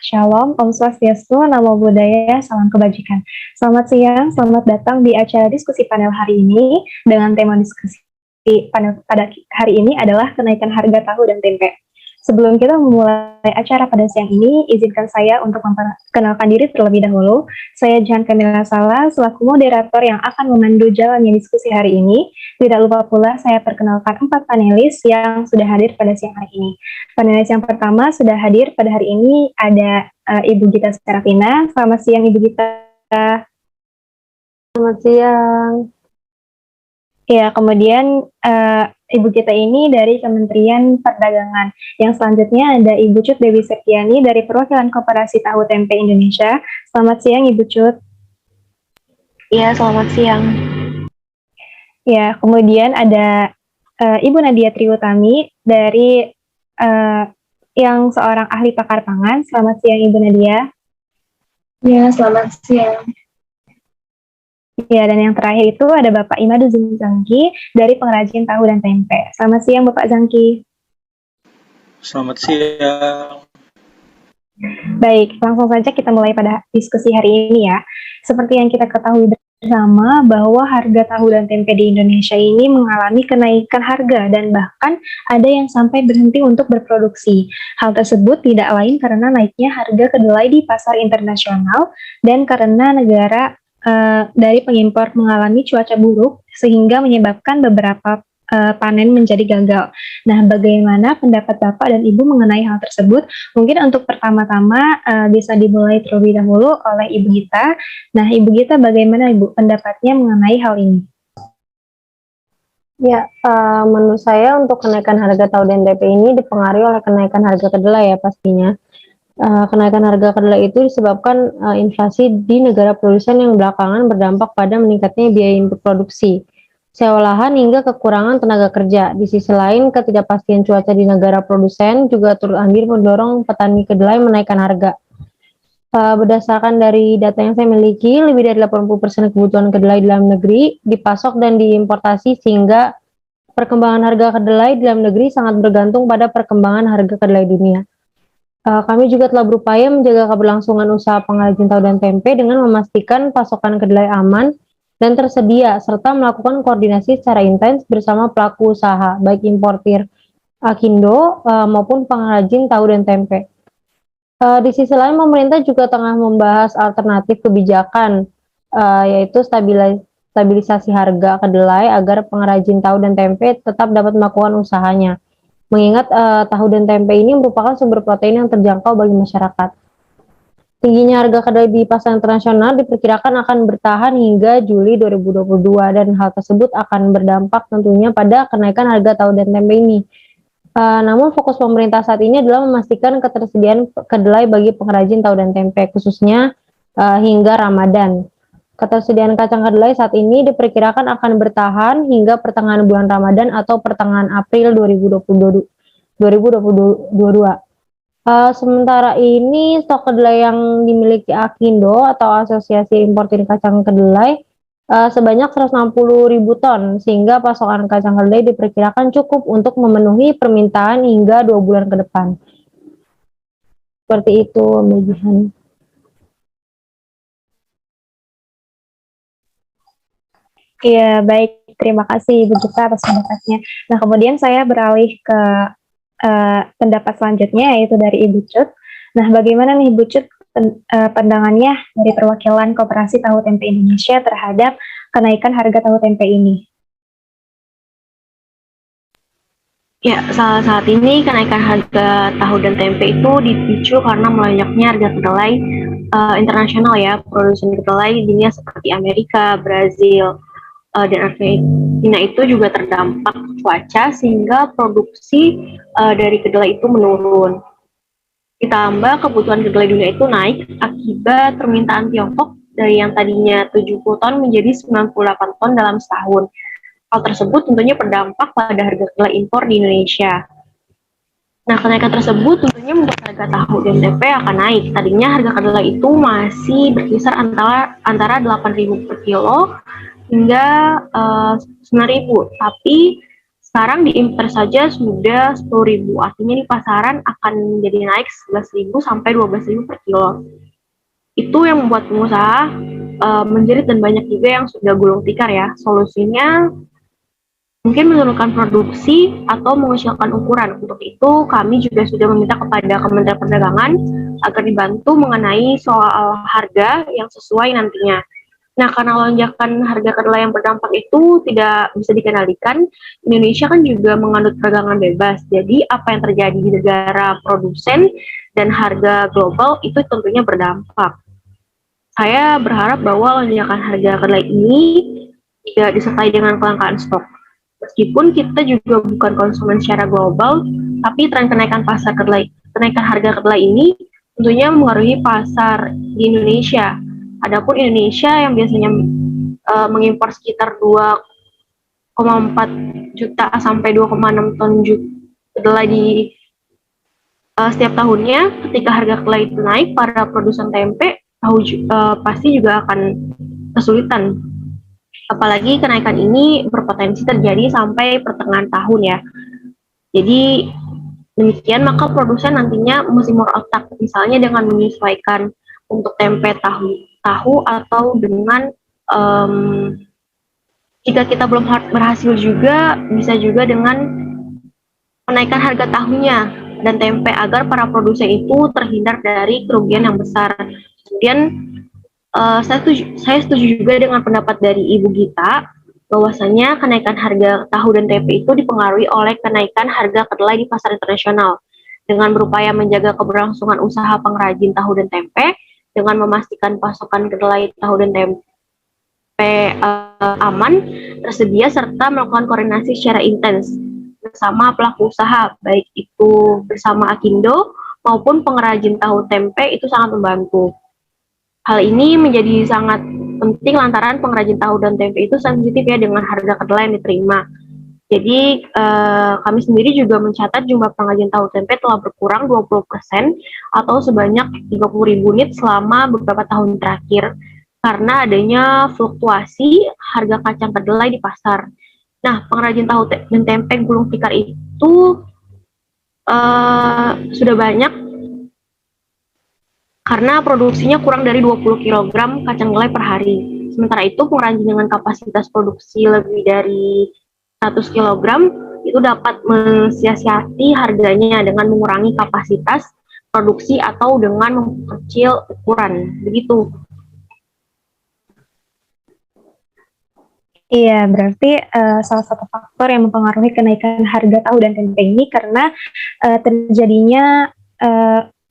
Shalom, Om Swastiastu, Namo Buddhaya, Salam Kebajikan. Selamat siang, selamat datang di acara diskusi panel hari ini dengan tema diskusi panel pada hari ini adalah kenaikan harga tahu dan tempe. Sebelum kita memulai acara pada siang ini, izinkan saya untuk memperkenalkan diri terlebih dahulu. Saya Jahan Kamila Sala, selaku moderator yang akan memandu jalannya diskusi hari ini. Tidak lupa pula saya perkenalkan 4 panelis yang sudah hadir pada siang hari ini. Panelis yang pertama sudah hadir pada hari ini ada Ibu Gita Serafina. Selamat siang Ibu Gita. Selamat siang. Ya, kemudian Ibu Gita ini dari Kementerian Perdagangan. Yang selanjutnya ada Ibu Cut Dewi Septiani dari Perwakilan Koperasi Tahu Tempe Indonesia. Selamat siang Ibu Cut. Iya, selamat siang. Ya, kemudian ada Ibu Nadia Triutami dari yang seorang ahli pakar pangan. Selamat siang Ibu Nadia. Ya, selamat siang. Ya, dan yang terakhir itu ada Bapak Imadu Zangki dari pengrajin tahu dan tempe. Selamat siang Bapak Zangki. Selamat siang. Baik, langsung saja kita mulai pada diskusi hari ini ya. Seperti yang kita ketahui bersama bahwa harga tahu dan tempe di Indonesia ini mengalami kenaikan harga dan bahkan ada yang sampai berhenti untuk berproduksi. Hal tersebut tidak lain karena naiknya harga kedelai di pasar internasional dan karena negara dari pengimpor mengalami cuaca buruk sehingga menyebabkan beberapa panen menjadi gagal. Nah, bagaimana pendapat Bapak dan Ibu mengenai hal tersebut? Mungkin untuk pertama-tama bisa dimulai terlebih dahulu oleh Ibu Gita. Nah, Ibu Gita bagaimana Ibu pendapatnya mengenai hal ini? Ya, menurut saya untuk kenaikan harga tahu dan tempe ini dipengaruhi oleh kenaikan harga kedelai ya pastinya. Kenaikan harga kedelai itu disebabkan inflasi di negara produsen yang belakangan berdampak pada meningkatnya biaya input produksi, sewa lahan hingga kekurangan tenaga kerja. Di sisi lain, ketidakpastian cuaca di negara produsen juga turut andil mendorong petani kedelai menaikkan harga. Berdasarkan dari data yang saya miliki, lebih dari 80% kebutuhan kedelai di dalam negeri dipasok dan diimportasi sehingga perkembangan harga kedelai di dalam negeri sangat bergantung pada perkembangan harga kedelai dunia. Kami juga telah berupaya menjaga keberlangsungan usaha pengrajin tahu dan tempe dengan memastikan pasokan kedelai aman dan tersedia, serta melakukan koordinasi secara intens bersama pelaku usaha, baik importir Akindo maupun pengrajin tahu dan tempe. Di sisi lain, pemerintah juga tengah membahas alternatif kebijakan, yaitu stabilisasi harga kedelai agar pengrajin tahu dan tempe tetap dapat melakukan usahanya. Mengingat tahu dan tempe ini merupakan sumber protein yang terjangkau bagi masyarakat. Tingginya harga kedelai di pasar internasional diperkirakan akan bertahan hingga Juli 2022 dan hal tersebut akan berdampak tentunya pada kenaikan harga tahu dan tempe ini. Namun fokus pemerintah saat ini adalah memastikan ketersediaan kedelai bagi pengrajin tahu dan tempe khususnya hingga Ramadan. Ketersediaan kacang kedelai saat ini diperkirakan akan bertahan hingga pertengahan bulan Ramadan atau pertengahan April 2022. Sementara ini stok kedelai yang dimiliki Akindo atau Asosiasi Importir Kacang Kedelai sebanyak 160.000 ton sehingga pasokan kacang kedelai diperkirakan cukup untuk memenuhi permintaan hingga 2 bulan ke depan. Seperti itu, Mbak Jihan. Iya, baik. Terima kasih Ibu Gita atas pendapatnya. Nah, kemudian saya beralih ke pendapat selanjutnya, yaitu dari Ibu Cut. Nah, bagaimana nih Ibu Cut pandangannya dari perwakilan Koperasi Tahu Tempe Indonesia terhadap kenaikan harga tahu tempe ini? Ya, saat ini kenaikan harga tahu dan tempe itu dipicu karena melonjaknya harga kedelai internasional ya. Produsen kedelai di dunia seperti Amerika, Brazil, dan Argentina itu juga terdampak cuaca sehingga produksi dari kedelai itu menurun. Ditambah kebutuhan kedelai dunia itu naik akibat permintaan Tiongkok dari yang tadinya 70 ton menjadi 98 ton dalam setahun. Hal tersebut tentunya berdampak pada harga kedelai impor di Indonesia. Nah, kenaikan tersebut tentunya membuat harga tahu dan tempe akan naik. Tadinya harga kedelai itu masih berkisar antara 8.000 per kilo hingga 9.000. Tapi Sekarang diimpor saja sudah 10.000, artinya di pasaran akan menjadi naik 11.000 sampai 12.000 per kilo. Itu yang membuat pengusaha menjerit dan banyak juga yang sudah gulung tikar ya. Solusinya mungkin menurunkan produksi atau mengecilkan ukuran. Untuk itu kami juga sudah meminta kepada Kementerian Perdagangan agar dibantu mengenai soal harga yang sesuai nantinya. Nah, karena lonjakan harga kedelai yang berdampak itu tidak bisa dikendalikan, Indonesia kan juga menganut perdagangan bebas. Jadi, apa yang terjadi di negara produsen dan harga global itu tentunya berdampak. Saya berharap bahwa lonjakan harga kedelai ini tidak disertai dengan kelangkaan stok. Meskipun kita juga bukan konsumen secara global, tapi tren kenaikan kenaikan harga kedelai ini tentunya mempengaruhi pasar di Indonesia. Adapun Indonesia yang biasanya mengimpor sekitar 2,4 juta sampai 2,6 ton kedelai di setiap tahunnya, ketika harga kedelai itu naik, para produsen tempe pasti juga akan kesulitan. Apalagi kenaikan ini berpotensi terjadi sampai pertengahan tahun ya. Jadi demikian maka produsen nantinya mesti otak, misalnya dengan menyesuaikan untuk tempe tahu atau dengan jika kita belum berhasil juga bisa juga dengan menaikkan harga tahunya dan tempe agar para produsen itu terhindar dari kerugian yang besar. Kemudian saya setuju juga dengan pendapat dari Ibu Gita bahwasanya kenaikan harga tahu dan tempe itu dipengaruhi oleh kenaikan harga kedelai di pasar internasional. Dengan berupaya menjaga keberlangsungan usaha pengrajin tahu dan tempe, dengan memastikan pasokan kedelai tahu dan tempe aman, tersedia, serta melakukan koordinasi secara intens bersama pelaku usaha, baik itu bersama Akindo maupun pengrajin tahu tempe itu sangat membantu. Hal ini menjadi sangat penting lantaran pengrajin tahu dan tempe itu sensitif ya dengan harga kedelai yang diterima. Jadi kami sendiri juga mencatat jumlah pengrajin tahu tempe telah berkurang 20% atau sebanyak 30.000 unit selama beberapa tahun terakhir karena adanya fluktuasi harga kacang kedelai di pasar. Nah, pengrajin tahu dan tempe gulung tikar itu sudah banyak karena produksinya kurang dari 20 kg kacang kedelai per hari. Sementara itu, pengrajin dengan kapasitas produksi lebih dari 100 kg itu dapat mensiasati harganya dengan mengurangi kapasitas produksi atau dengan memperkecil ukuran. Begitu. Iya, berarti salah satu faktor yang mempengaruhi kenaikan harga tahu dan tempe ini karena terjadinya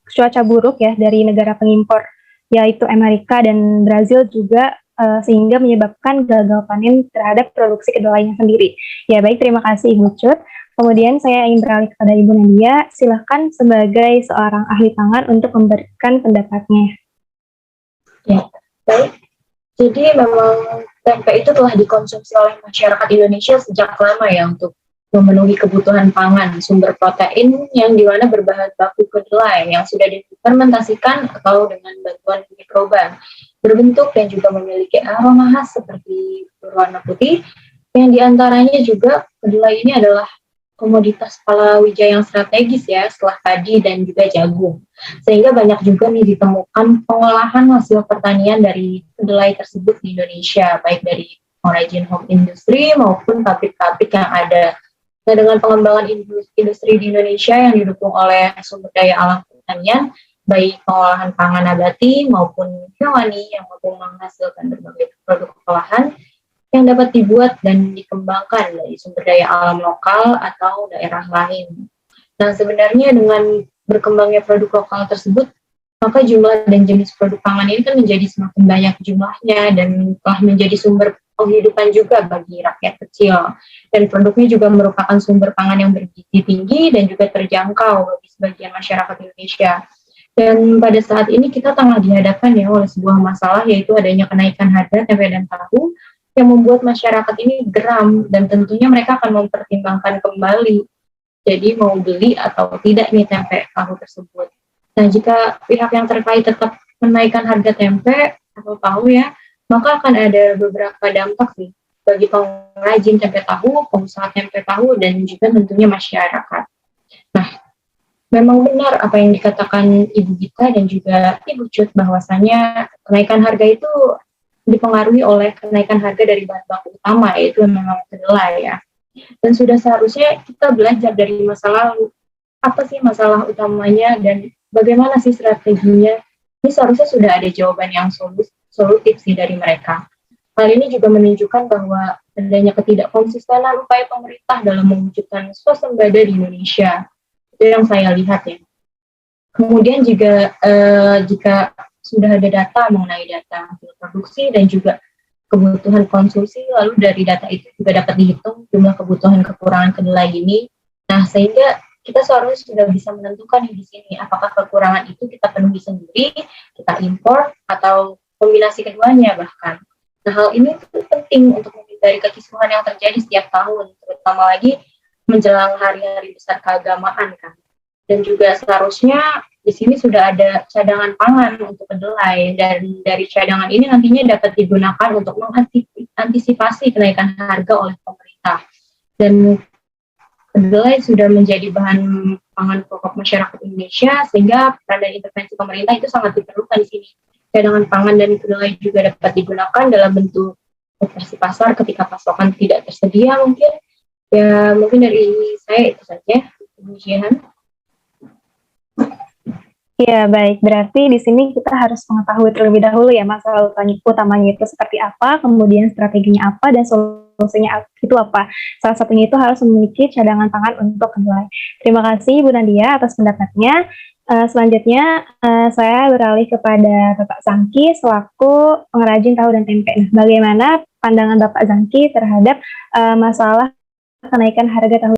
cuaca buruk ya dari negara pengimpor, yaitu Amerika dan Brazil juga, sehingga menyebabkan gagal panen terhadap produksi kedelainya sendiri. Ya baik, terima kasih Ibu Cut. Kemudian saya ingin beralih kepada Ibu Nadia, silahkan sebagai seorang ahli pangan untuk memberikan pendapatnya. Ya, baik. Jadi memang tempe itu telah dikonsumsi oleh masyarakat Indonesia sejak lama ya untuk memenuhi kebutuhan pangan, sumber protein yang dimana berbahan baku kedelai yang sudah difermentasikan atau dengan bantuan mikroba, berbentuk dan juga memiliki aroma khas seperti berwarna putih, yang diantaranya juga kedelai ini adalah komoditas palawija yang strategis ya setelah padi dan juga jagung, sehingga banyak juga nih ditemukan pengolahan hasil pertanian dari kedelai tersebut di Indonesia, baik dari pengrajin home industry maupun pabrik-pabrik yang ada. Nah, dengan pengembangan industri di Indonesia yang didukung oleh sumber daya alam pertanian, baik pengolahan pangan nabati maupun hewani yang mampu menghasilkan berbagai produk olahan yang dapat dibuat dan dikembangkan dari sumber daya alam lokal atau daerah lain. Nah, sebenarnya dengan berkembangnya produk lokal tersebut, maka jumlah dan jenis produk pangan ini kan menjadi semakin banyak jumlahnya dan telah menjadi sumber penghidupan juga bagi rakyat kecil. Dan produknya juga merupakan sumber pangan yang bergizi tinggi dan juga terjangkau bagi sebagian masyarakat Indonesia. Dan pada saat ini kita tengah dihadapkan ya oleh sebuah masalah, yaitu adanya kenaikan harga tempe dan tahu yang membuat masyarakat ini geram dan tentunya mereka akan mempertimbangkan kembali jadi mau beli atau tidak nih tempe tahu tersebut. Nah, jika pihak yang terkait tetap menaikkan harga tempe atau tahu ya, maka akan ada beberapa dampak sih bagi pengrajin tempe tahu, pengusaha tempe tahu, dan juga tentunya masyarakat. Nah, memang benar apa yang dikatakan Ibu Gita dan juga Ibu Cut bahwasanya kenaikan harga itu dipengaruhi oleh kenaikan harga dari bahan baku utama, yaitu memang kedelai ya. Dan sudah seharusnya kita belajar dari masa lalu, apa sih masalah utamanya dan bagaimana sih strateginya. Ini seharusnya sudah ada jawaban yang solutif sih dari mereka. Hal ini juga menunjukkan bahwa adanya ketidakkonsistenan upaya pemerintah dalam mewujudkan swasembada di Indonesia. Itu yang saya lihat ya. Kemudian juga jika sudah ada data mengenai data hasil produksi dan juga kebutuhan konsumsi, lalu dari data itu juga dapat dihitung jumlah kebutuhan kekurangan kedelai ini. Nah, sehingga kita seharusnya sudah bisa menentukan di sini apakah kekurangan itu kita penuhi sendiri, kita impor, atau kombinasi keduanya bahkan. Nah, hal ini penting untuk menghindari kekisruhan yang terjadi setiap tahun, terutama lagi menjelang hari-hari besar keagamaan kan. Dan juga seharusnya di sini sudah ada cadangan pangan untuk kedelai, dan dari cadangan ini nantinya dapat digunakan untuk mengantisipasi kenaikan harga oleh pemerintah. Dan kedelai sudah menjadi bahan pangan pokok masyarakat Indonesia, sehingga peran dan intervensi pemerintah itu sangat diperlukan di sini. Cadangan pangan dan kedelai juga dapat digunakan dalam bentuk operasi pasar ketika pasokan tidak tersedia mungkin. Ya, mungkin dari saya itu saja. Demikian. Ya, baik. Berarti di sini kita harus mengetahui terlebih dahulu ya masalah utamanya itu seperti apa, kemudian strateginya apa, dan solusinya itu apa. Salah satunya itu harus memiliki cadangan pangan untuk kedelai. Terima kasih Bu Nadia atas pendapatnya. Selanjutnya saya beralih kepada Bapak Zangki selaku pengrajin tahu dan tempe. Bagaimana pandangan Bapak Zangki terhadap masalah kenaikan harga tahu?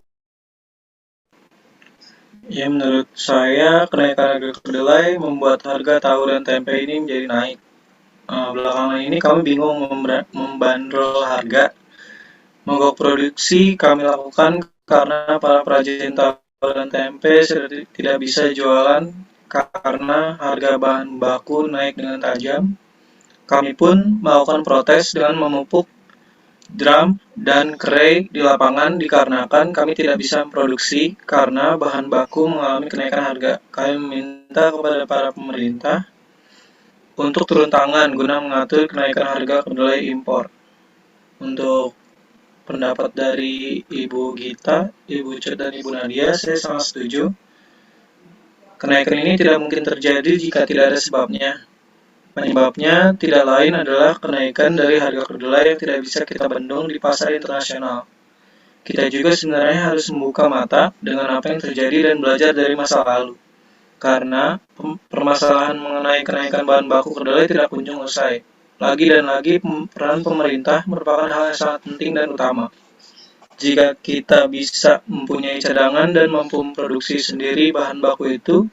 Ya, menurut saya kenaikan harga kedelai membuat harga tahu dan tempe ini menjadi naik. Belakangan ini kami bingung membandrol harga. Mogok produksi kami lakukan karena para perajin tahu dan tempe sudah tidak bisa jualan karena harga bahan baku naik dengan tajam. Kami pun melakukan protes dengan memupuk drum dan kerai di lapangan dikarenakan kami tidak bisa memproduksi karena bahan baku mengalami kenaikan harga. Kami meminta kepada para pemerintah untuk turun tangan guna mengatur kenaikan harga kedelai impor. Untuk pendapat dari Ibu Gita, Ibu Cut, dan Ibu Nadia, saya sangat setuju. Kenaikan ini tidak mungkin terjadi jika tidak ada sebabnya. Penyebabnya tidak lain adalah kenaikan dari harga kedelai yang tidak bisa kita bendung di pasar internasional. Kita juga sebenarnya harus membuka mata dengan apa yang terjadi dan belajar dari masa lalu. Karena permasalahan mengenai kenaikan bahan baku kedelai tidak kunjung usai. Lagi dan lagi peran pemerintah merupakan hal yang sangat penting dan utama. Jika kita bisa mempunyai cadangan dan mampu memproduksi sendiri bahan baku itu,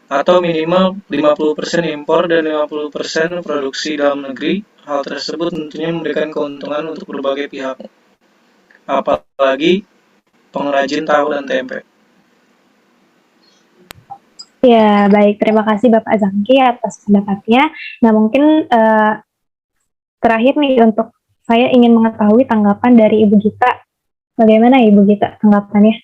atau minimal 50% impor dan 50% produksi dalam negeri, hal tersebut tentunya memberikan keuntungan untuk berbagai pihak, apalagi pengrajin tahu dan tempe. Ya, baik. Terima kasih Bapak Zangki atas pendapatnya. Nah, mungkin terakhir nih untuk saya ingin mengetahui tanggapan dari Ibu Gita. Bagaimana Ibu Gita tanggapannya?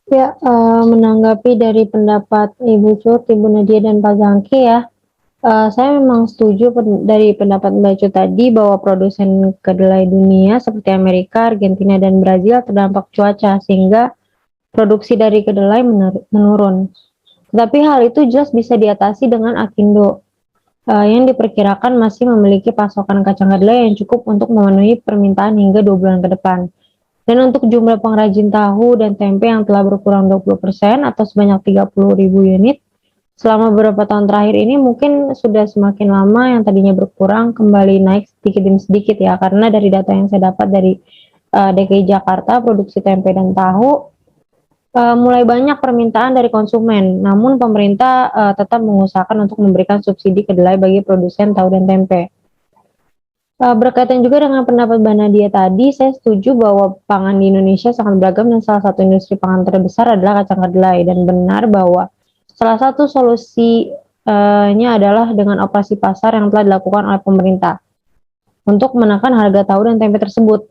Ya, menanggapi dari pendapat Ibu Cut, Ibu Nadia, dan Pak Zangki ya, saya memang setuju dari pendapat Mbak Cut tadi bahwa produsen kedelai dunia seperti Amerika, Argentina, dan Brazil terdampak cuaca sehingga produksi dari kedelai menurun. Tetapi hal itu jelas bisa diatasi dengan Akindo yang diperkirakan masih memiliki pasokan kacang kedelai yang cukup untuk memenuhi permintaan hingga 2 bulan ke depan. Dan untuk jumlah pengrajin tahu dan tempe yang telah berkurang 20% atau sebanyak 30.000 unit, selama beberapa tahun terakhir ini mungkin sudah semakin lama yang tadinya berkurang kembali naik sedikit demi sedikit ya, karena dari data yang saya dapat dari DKI Jakarta, produksi tempe dan tahu mulai banyak permintaan dari konsumen, namun pemerintah tetap mengusahakan untuk memberikan subsidi kedelai bagi produsen tahu dan tempe. Berkaitan juga dengan pendapat Mbak Nadia tadi, saya setuju bahwa pangan di Indonesia sangat beragam dan salah satu industri pangan terbesar adalah kacang kedelai, dan benar bahwa salah satu solusinya adalah dengan operasi pasar yang telah dilakukan oleh pemerintah. untuk menekan harga tahu dan tempe tersebut.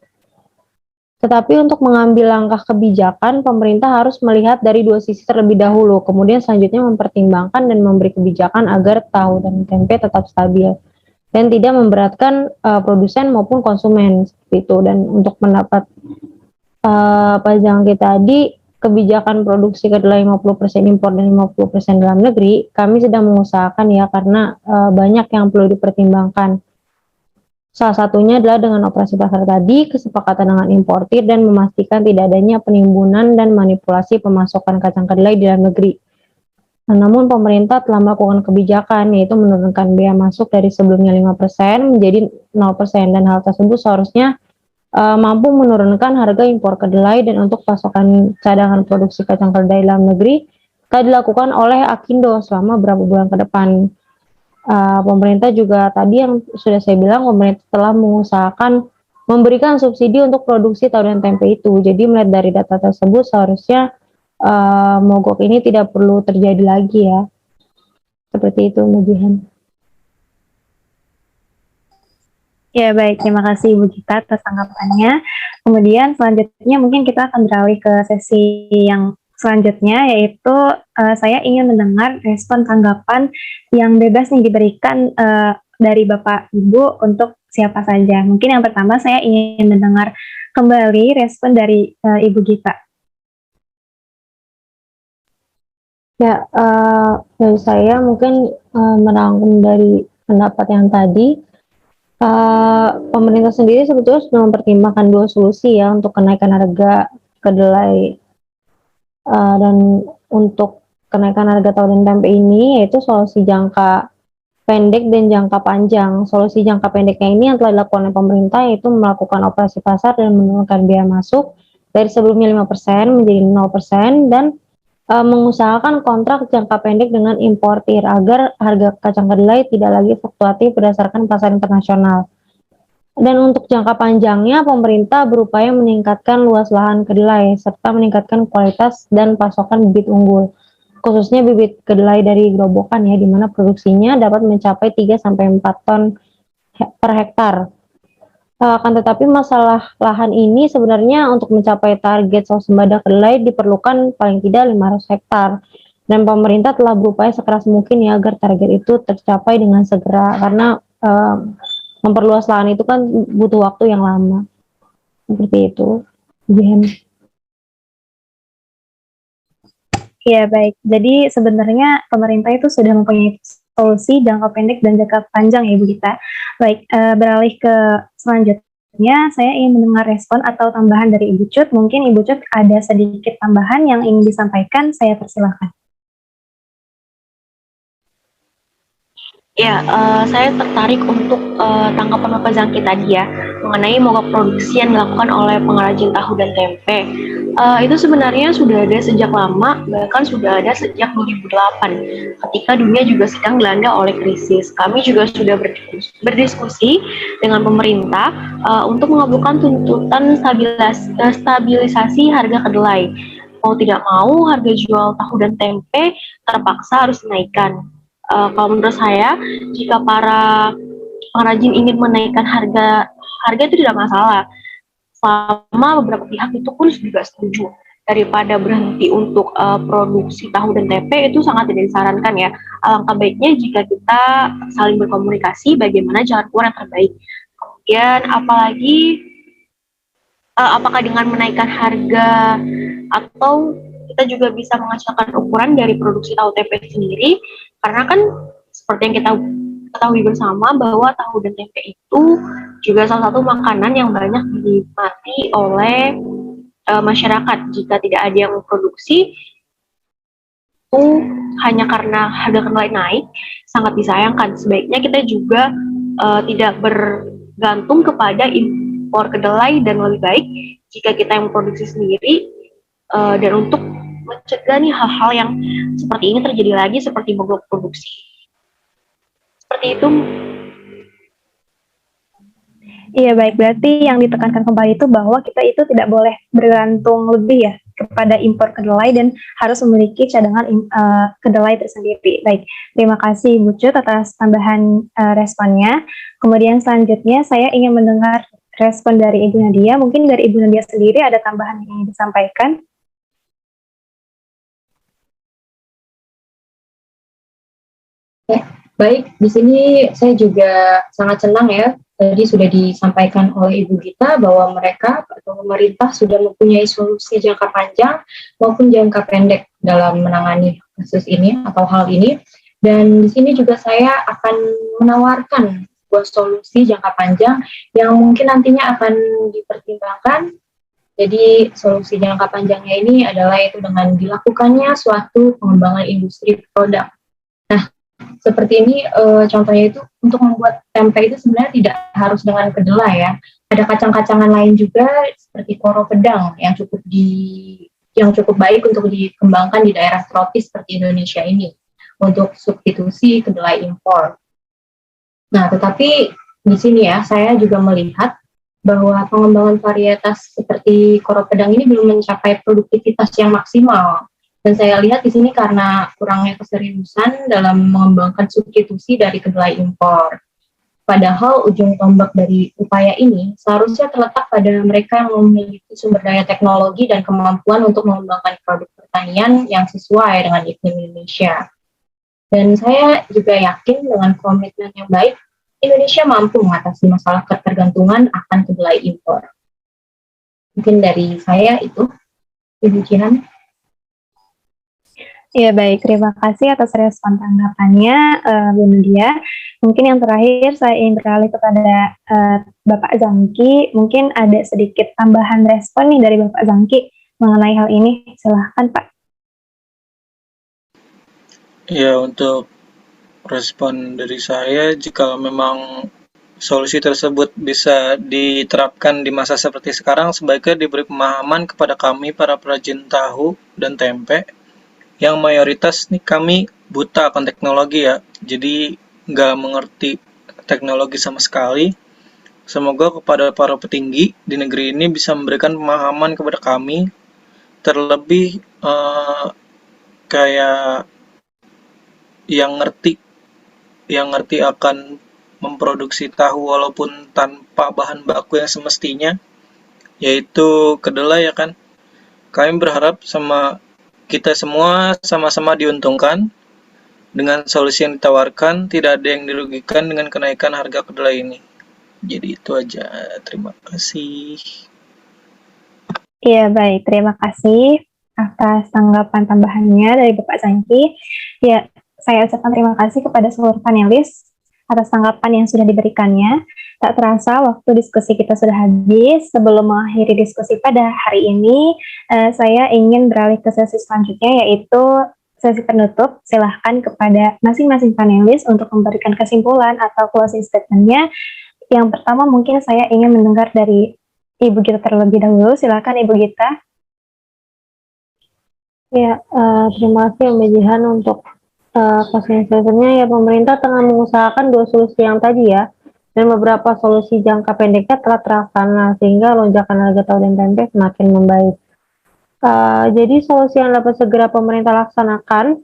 Tetapi untuk mengambil langkah kebijakan, pemerintah harus melihat dari dua sisi terlebih dahulu, kemudian selanjutnya mempertimbangkan dan memberi kebijakan agar tahu dan tempe tetap stabil dan tidak memberatkan produsen maupun konsumen seperti itu. Dan untuk mendapat Pak Jangki tadi, kebijakan produksi kedelai 50% impor dan 50% dalam negeri, kami sedang mengusahakan ya, karena banyak yang perlu dipertimbangkan. Salah satunya adalah dengan operasi pasar tadi, kesepakatan dengan importir dan memastikan tidak adanya penimbunan dan manipulasi pemasokan kacang kedelai di dalam negeri. Nah, namun pemerintah telah melakukan kebijakan, yaitu menurunkan bea masuk dari sebelumnya 5% menjadi 0%, dan hal tersebut seharusnya mampu menurunkan harga impor kedelai. Dan untuk pasokan cadangan produksi kacang kedelai dalam negeri telah dilakukan oleh Akindo selama beberapa bulan ke depan. Pemerintah juga tadi yang sudah saya bilang, pemerintah telah mengusahakan memberikan subsidi untuk produksi tahu dan tempe itu. Jadi melihat dari data tersebut seharusnya mogok ini tidak perlu terjadi lagi ya. Seperti itu, Mbak Jihan. Ya baik, terima kasih Ibu Gita atas tanggapannya. Kemudian selanjutnya mungkin kita akan beralih ke sesi yang selanjutnya, yaitu saya ingin mendengar respon tanggapan yang bebas nih diberikan dari Bapak Ibu untuk siapa saja. Mungkin yang pertama saya ingin mendengar kembali respon dari Ibu Gita. Ya, dari saya mungkin merangkum dari pendapat yang tadi, pemerintah sendiri sebetulnya sudah mempertimbangkan dua solusi ya untuk kenaikan harga kedelai, dan untuk kenaikan harga tahu dan tempe ini, yaitu solusi jangka pendek dan jangka panjang. Solusi jangka pendeknya ini yang telah dilakukan oleh pemerintah, yaitu melakukan operasi pasar dan menurunkan biaya masuk dari sebelumnya 5% menjadi 0%, dan mengusahakan kontrak jangka pendek dengan importir agar harga kacang kedelai tidak lagi fluktuatif berdasarkan pasar internasional. Dan untuk jangka panjangnya, pemerintah berupaya meningkatkan luas lahan kedelai serta meningkatkan kualitas dan pasokan bibit unggul, khususnya bibit kedelai dari gerobokan ya, di mana produksinya dapat mencapai 3-4 ton per hektar. Akan tetapi masalah lahan ini sebenarnya untuk mencapai target swasembada kedelai diperlukan paling tidak 500 hektar. Dan pemerintah telah berupaya sekeras mungkin ya agar target itu tercapai dengan segera, karena memperluas lahan itu kan butuh waktu yang lama. Seperti itu. Ya baik, jadi sebenarnya pemerintah itu sudah mempunyai solusi jangka pendek dan jangka panjang ya Ibu Gita. Baik, beralih ke selanjutnya, saya ingin mendengar respon atau tambahan dari Ibu Cut. Mungkin Ibu Cut ada sedikit tambahan yang ingin disampaikan, saya persilahkan. Ya, saya tertarik untuk tanggapan Bapak Zangki tadi ya, mengenai mogok produksi yang dilakukan oleh pengrajin tahu dan tempe. Itu sebenarnya sudah ada sejak lama, bahkan sudah ada sejak 2008, ketika dunia juga sedang dilanda oleh krisis. Kami juga sudah berdiskusi dengan pemerintah untuk mengabulkan tuntutan stabilisasi harga kedelai. Mau tidak mau, harga jual tahu dan tempe terpaksa harus dinaikkan. Kalau menurut saya, jika para pengrajin ingin menaikkan harga itu tidak masalah, selama beberapa pihak itu pun juga setuju. Daripada berhenti untuk produksi tahu dan tempe, itu sangat tidak disarankan ya. Alangkah baiknya jika kita saling berkomunikasi bagaimana jalan keluar yang terbaik. Kemudian apalagi apakah dengan menaikkan harga atau kita juga bisa menghasilkan ukuran dari produksi tahu tempe sendiri, karena kan seperti yang kita ketahui bersama bahwa tahu dan tempe itu juga salah satu makanan yang banyak dinikmati oleh masyarakat. Jika tidak ada yang memproduksi itu hanya karena harga kedelai naik, sangat disayangkan. Sebaiknya kita juga tidak bergantung kepada impor kedelai, dan lebih baik jika kita yang memproduksi sendiri, dan untuk mencegah nih hal-hal yang seperti ini terjadi lagi, seperti mogok produksi. Seperti itu. Iya baik, berarti yang ditekankan kembali itu bahwa kita itu tidak boleh bergantung lebih ya kepada impor kedelai dan harus memiliki cadangan kedelai tersendiri. Baik, terima kasih Ibu Cut atas tambahan responnya. Kemudian selanjutnya saya ingin mendengar respon dari Ibu Nadia. Mungkin dari Ibu Nadia sendiri ada tambahan yang ingin disampaikan? Baik, di sini saya juga sangat senang ya, tadi sudah disampaikan oleh Ibu Gita bahwa mereka atau pemerintah sudah mempunyai solusi jangka panjang maupun jangka pendek dalam menangani kasus ini atau hal ini. Dan di sini juga saya akan menawarkan sebuah solusi jangka panjang yang mungkin nantinya akan dipertimbangkan. Jadi solusi jangka panjangnya ini adalah itu dengan dilakukannya suatu pengembangan industri produk. Nah, seperti ini contohnya itu untuk membuat tempe itu sebenarnya tidak harus dengan kedelai ya. Ada kacang-kacangan lain juga seperti koro pedang yang cukup baik untuk dikembangkan di daerah tropis seperti Indonesia ini untuk substitusi kedelai impor. Nah, tetapi di sini ya saya juga melihat bahwa pengembangan varietas seperti koro pedang ini belum mencapai produktivitas yang maksimal. Dan saya lihat di sini karena kurangnya keseriusan dalam mengembangkan substitusi dari kedelai impor. Padahal ujung tombak dari upaya ini seharusnya terletak pada mereka yang memiliki sumber daya teknologi dan kemampuan untuk mengembangkan produk pertanian yang sesuai dengan iklim Indonesia. Dan saya juga yakin dengan komitmen yang baik, Indonesia mampu mengatasi masalah ketergantungan akan kedelai impor. Mungkin dari saya itu, Ibu Jihan. Ya baik, terima kasih atas respon tanggapannya Bu Nadia. Mungkin yang terakhir saya ingin beralih kepada Bapak Zangki. Mungkin ada sedikit tambahan respon nih dari Bapak Zangki mengenai hal ini. Silahkan Pak. Ya, untuk respon dari saya, jika memang solusi tersebut bisa diterapkan di masa seperti sekarang, sebaiknya diberi pemahaman kepada kami para perajin tahu dan tempe, yang mayoritas nih kami buta akan teknologi ya, jadi nggak mengerti teknologi sama sekali. Semoga kepada para petinggi di negeri ini bisa memberikan pemahaman kepada kami, terlebih kayak yang ngerti akan memproduksi tahu walaupun tanpa bahan baku yang semestinya, yaitu kedelai ya kan. Kami berharap sama kita semua sama-sama diuntungkan dengan solusi yang ditawarkan, tidak ada yang dirugikan dengan kenaikan harga kedelai ini. Jadi itu aja, terima kasih. Iya baik, terima kasih atas tanggapan tambahannya dari Bapak Zangki. Ya, saya ucapkan terima kasih kepada seluruh panelis atas tanggapan yang sudah diberikannya. Tak terasa waktu diskusi kita sudah habis. Sebelum mengakhiri diskusi pada hari ini, saya ingin beralih ke sesi selanjutnya, yaitu sesi penutup. Silahkan kepada masing-masing panelis untuk memberikan kesimpulan atau closing statement-nya. Yang pertama mungkin saya ingin mendengar dari Ibu Gita terlebih dahulu. Silahkan Ibu Gita. Ya, terima kasih Mbak Jihan untuk closing statement-nya. Ya, pemerintah tengah mengusahakan dua solusi yang tadi ya, dan beberapa solusi jangka pendeknya telah terlaksana sehingga lonjakan harga tahu dan tempe semakin membaik. Jadi solusi yang dapat segera pemerintah laksanakan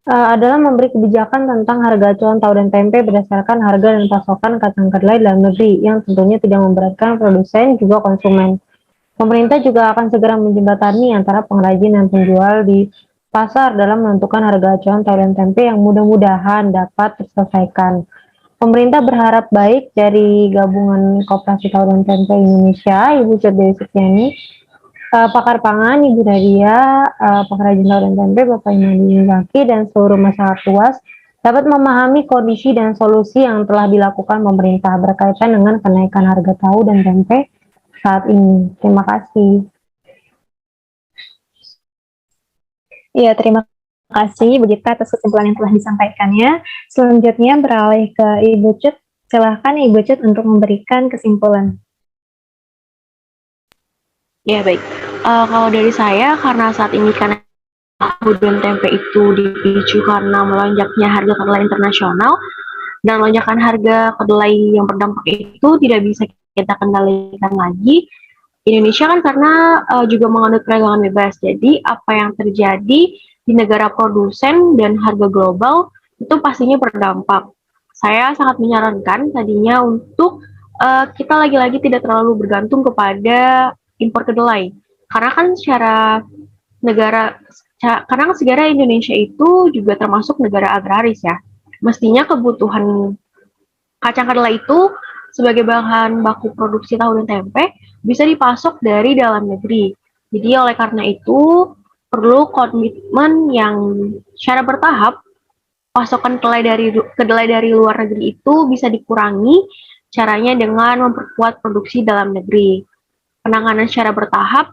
adalah memberi kebijakan tentang harga acuan tahu dan tempe berdasarkan harga dan pasokan kacang kedelai dalam negeri yang tentunya tidak memberatkan produsen juga konsumen. Pemerintah juga akan segera menjembatani antara pengrajin dan penjual di pasar dalam menentukan harga acuan tahu dan tempe yang mudah-mudahan dapat terselesaikan. Pemerintah berharap baik dari Gabungan Koperasi Tahu dan Tempe Indonesia, Ibu Cut Dewi Sukyani, pakar pangan, Ibu Nadia, pengrajin tahu dan tempe, Bapak Imadi Zaki, dan seluruh masyarakat luas dapat memahami kondisi dan solusi yang telah dilakukan pemerintah berkaitan dengan kenaikan harga tahu dan tempe saat ini. Terima kasih. Iya, terima kasih Ibu Gita atas kesimpulan yang telah disampaikannya. Selanjutnya beralih ke Ibu Cut. Silahkan Ibu Cut untuk memberikan kesimpulan. Ya baik, kalau dari saya karena saat ini kan tahu dan tempe itu dipicu karena melonjaknya harga kedelai internasional, dan lonjakan harga kedelai yang berdampak itu tidak bisa kita kendalikan lagi. Indonesia kan karena juga menganut perdagangan bebas, jadi apa yang terjadi di negara produsen dan harga global itu pastinya berdampak. Saya sangat menyarankan tadinya untuk kita lagi-lagi tidak terlalu bergantung kepada impor kedelai, karena kan secara negara karena kan negara Indonesia itu juga termasuk negara agraris ya. Mestinya kebutuhan kacang kedelai itu sebagai bahan baku produksi tahu dan tempe bisa dipasok dari dalam negeri. Jadi oleh karena itu perlu komitmen yang secara bertahap pasokan kedelai dari luar negeri itu bisa dikurangi, caranya dengan memperkuat produksi dalam negeri. Penanganan secara bertahap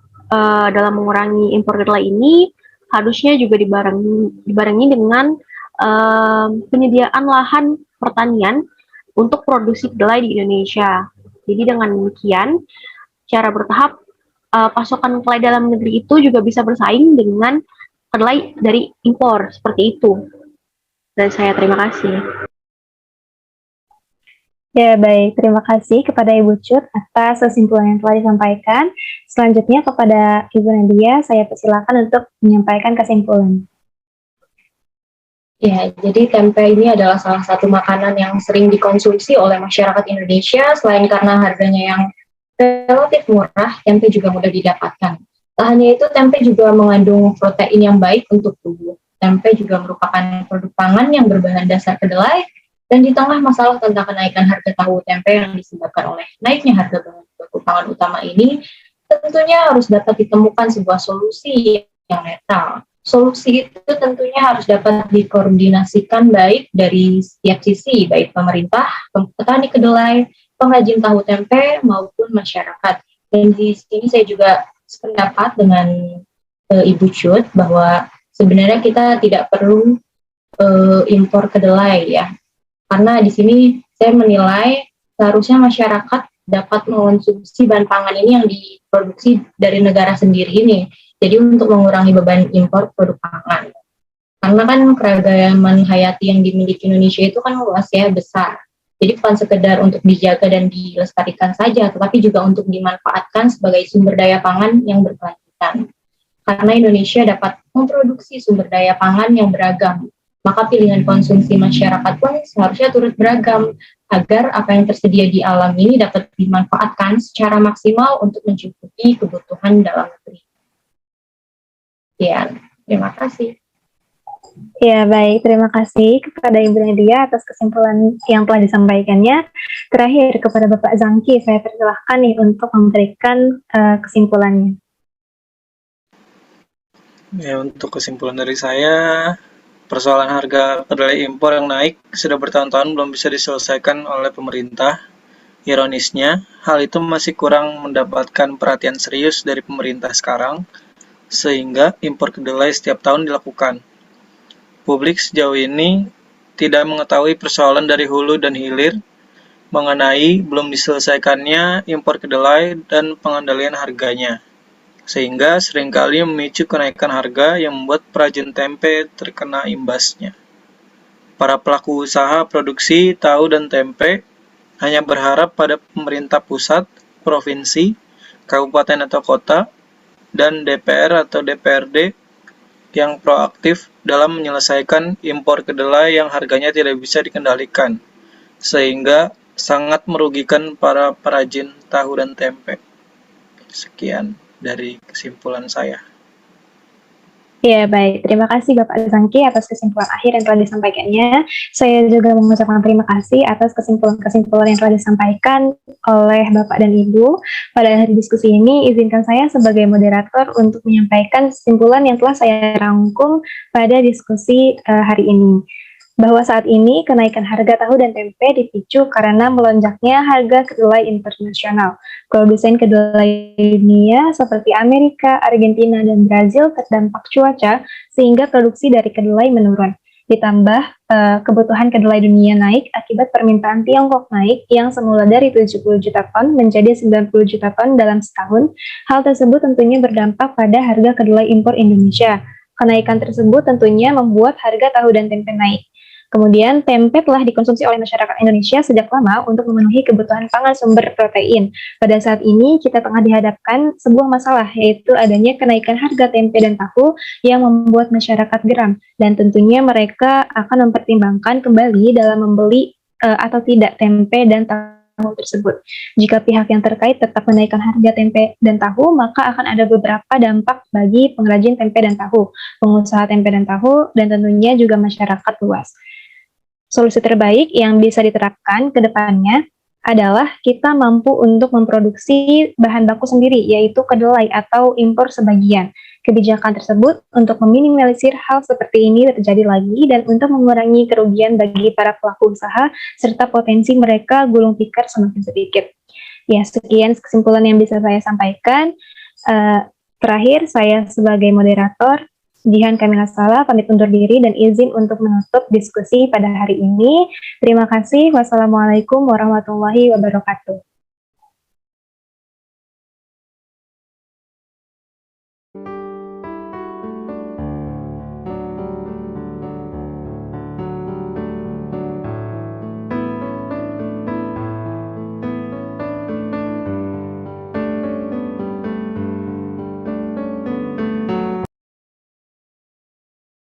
dalam mengurangi impor kedelai ini harusnya juga dibarengi dengan penyediaan lahan pertanian untuk produksi kedelai di Indonesia. Jadi dengan demikian, secara bertahap pasokan kedelai dalam negeri itu juga bisa bersaing dengan kedelai dari impor seperti itu. Dan saya terima kasih. Ya, baik. Terima kasih kepada Ibu Cut atas kesimpulan yang telah disampaikan. Selanjutnya kepada Ibu Nadia, saya persilakan untuk menyampaikan kesimpulan. Ya, jadi tempe ini adalah salah satu makanan yang sering dikonsumsi oleh masyarakat Indonesia. Selain karena harganya yang relatif murah, tempe juga mudah didapatkan. Tak hanya itu, tempe juga mengandung protein yang baik untuk tubuh. Tempe juga merupakan produk pangan yang berbahan dasar kedelai, dan di tengah masalah tentang kenaikan harga tahu tempe yang disebabkan oleh naiknya harga bahan baku pangan utama ini, tentunya harus dapat ditemukan sebuah solusi yang netral. Solusi itu tentunya harus dapat dikoordinasikan baik dari setiap sisi, baik pemerintah, petani kedelai, pengrajin tahu tempe, maupun masyarakat. Dan di sini saya juga sependapat dengan Ibu Cut bahwa sebenarnya kita tidak perlu impor kedelai ya, karena di sini saya menilai seharusnya masyarakat dapat mengonsumsi bahan pangan ini yang diproduksi dari negara sendiri ini. Jadi untuk mengurangi beban impor produk pangan. Karena kan keragaman hayati yang dimiliki Indonesia itu kan luas ya, besar. Jadi bukan sekedar untuk dijaga dan dilestarikan saja, tetapi juga untuk dimanfaatkan sebagai sumber daya pangan yang berkelanjutan. Karena Indonesia dapat memproduksi sumber daya pangan yang beragam, maka pilihan konsumsi masyarakat pun seharusnya turut beragam, agar apa yang tersedia di alam ini dapat dimanfaatkan secara maksimal untuk mencukupi kebutuhan dalam negeri. Ya, terima kasih. Ya, baik. Terima kasih kepada Ibu Nadia atas kesimpulan yang telah disampaikannya. Terakhir, kepada Bapak Zangki, saya persilahkan nih untuk memberikan kesimpulannya. Ya, untuk kesimpulan dari saya, persoalan harga kedelai impor yang naik sudah bertahun-tahun belum bisa diselesaikan oleh pemerintah. Ironisnya, hal itu masih kurang mendapatkan perhatian serius dari pemerintah sekarang, sehingga impor kedelai setiap tahun dilakukan. Publik sejauh ini tidak mengetahui persoalan dari hulu dan hilir mengenai belum diselesaikannya impor kedelai dan pengendalian harganya, sehingga seringkali memicu kenaikan harga yang membuat perajin tempe terkena imbasnya. Para pelaku usaha produksi tahu dan tempe hanya berharap pada pemerintah pusat, provinsi, kabupaten atau kota, dan DPR atau DPRD yang proaktif dalam menyelesaikan impor kedelai yang harganya tidak bisa dikendalikan, sehingga sangat merugikan para perajin tahu dan tempe. Sekian dari kesimpulan saya. Ya, baik. Terima kasih Bapak Zangki atas kesimpulan akhir yang telah disampaikannya. Saya juga mengucapkan terima kasih atas kesimpulan-kesimpulan yang telah disampaikan oleh Bapak dan Ibu. Pada hari diskusi ini, izinkan saya sebagai moderator untuk menyampaikan kesimpulan yang telah saya rangkum pada diskusi hari ini. Bahwa saat ini kenaikan harga tahu dan tempe dipicu karena melonjaknya harga kedelai internasional. Produsen kedelai dunia seperti Amerika, Argentina, dan Brazil terdampak cuaca sehingga produksi dari kedelai menurun. Ditambah kebutuhan kedelai dunia naik akibat permintaan Tiongkok naik yang semula dari 70 juta ton menjadi 90 juta ton dalam setahun. Hal tersebut tentunya berdampak pada harga kedelai impor Indonesia. Kenaikan tersebut tentunya membuat harga tahu dan tempe naik. Kemudian tempe telah dikonsumsi oleh masyarakat Indonesia sejak lama untuk memenuhi kebutuhan pangan sumber protein. Pada saat ini kita tengah dihadapkan sebuah masalah, yaitu adanya kenaikan harga tempe dan tahu yang membuat masyarakat geram, dan tentunya mereka akan mempertimbangkan kembali dalam membeli atau tidak tempe dan tahu tersebut. Jika pihak yang terkait tetap menaikkan harga tempe dan tahu, maka akan ada beberapa dampak bagi pengrajin tempe dan tahu, pengusaha tempe dan tahu, dan tentunya juga masyarakat luas. Solusi terbaik yang bisa diterapkan ke depannya adalah kita mampu untuk memproduksi bahan baku sendiri, yaitu kedelai atau impor sebagian. Kebijakan tersebut untuk meminimalisir hal seperti ini terjadi lagi dan untuk mengurangi kerugian bagi para pelaku usaha serta potensi mereka gulung tikar semakin sedikit. Ya, sekian kesimpulan yang bisa saya sampaikan. Terakhir, saya sebagai moderator Jihan Kamila Sala pamit undur diri dan izin untuk menutup diskusi pada hari ini. Terima kasih. Wassalamualaikum warahmatullahi wabarakatuh.